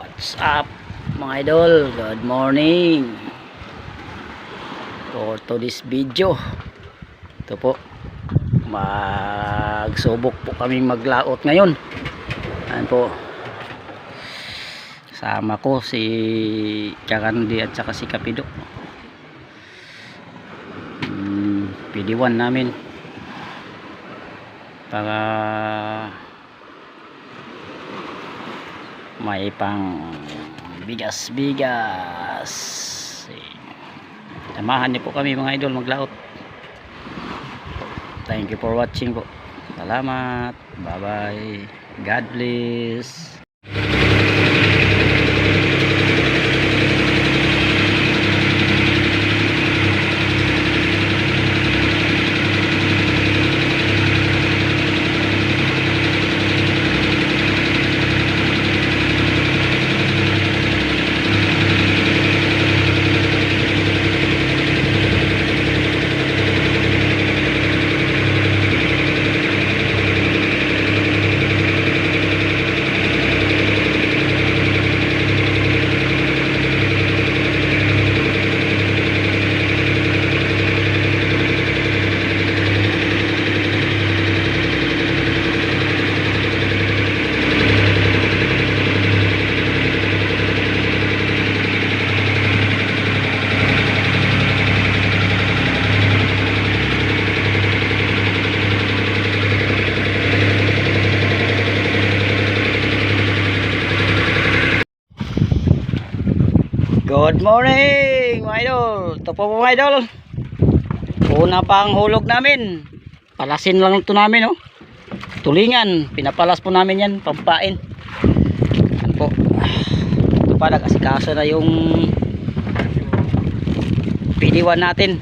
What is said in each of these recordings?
What's up mga idol? Good morning. For today's video, ito po, magsubok po kaming maglaot ngayon. Ayan po, sama ko si Kakandi at saka si Kapido. PD1 namin para may pang bigas-bigas. Samahan niyo po kami mga idol maglaot. Thank you for watching po. Salamat. Bye bye. God bless. Good morning mga idol. Ito po mga idol, una pang hulog namin. Palasin lang ito namin, oh. Tulingan, pinapalas po namin yan, pampain. Ano po, ito pa, nag-asikaso na yung PD1 natin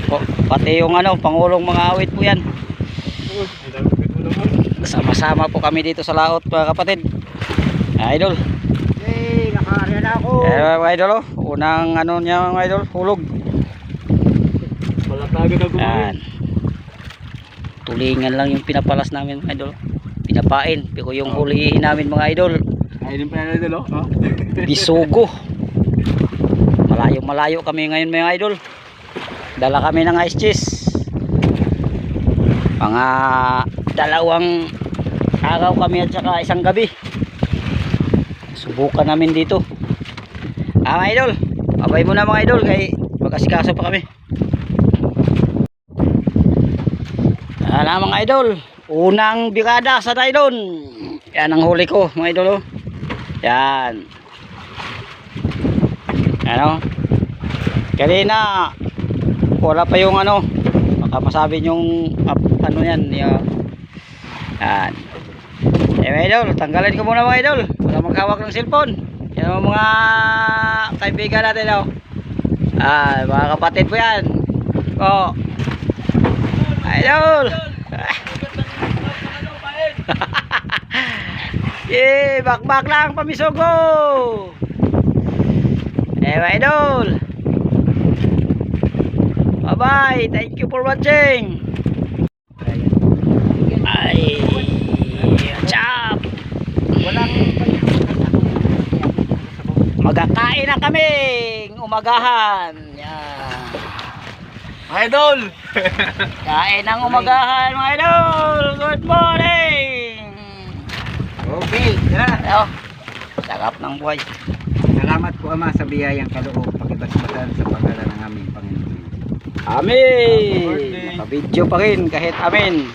po, pati yung ano, pangulong mga awit po yan. Sama-sama po kami dito sa laot mga kapatid, idol. Nakakarya na ako. Mga idol, oh. Unang ano niya mga idol, hulog. Palatagan na Yan. Tulingan lang yung pinapalas namin mga idol. Pinapain. Pero yung hulihin namin mga idol, ayun pa yan idol, oh. bisugo. Malayo kami ngayon mga idol. Dala kami ng ice cheese. Mga 2 araw kami at saka isang gabi. Subukan namin dito. Mga idol, abay muna mga idol, kay magkasikaso pa kami. Mga idol, unang birada sa nylon. Yan ang huli ko mga idol, oh. Yan. Ano? Kanina wala pa yung ano, baka masabi yung ano yan, yan. Mga idol, tanggalin ko muna mga idol, wala maghawak ng cellphone. Yan ang mga kaibigan natin, oh. Mga kapatid po yan, oh. Idol. Bakbak lang pamisugo. Mga idol, bye bye, thank you for watching. Ay, chap. Magkakain na kami umagahan. Yan. Idol. Kain ng umagahan mga idol. Good morning. Okay, tara. Ayo. Sarap ng buhay. Salamat po Ama sa biyayang kaloob, pakibasbatan sa pangalan ng aming Panginoon. Amen. Naka-video pa rin kahit amen.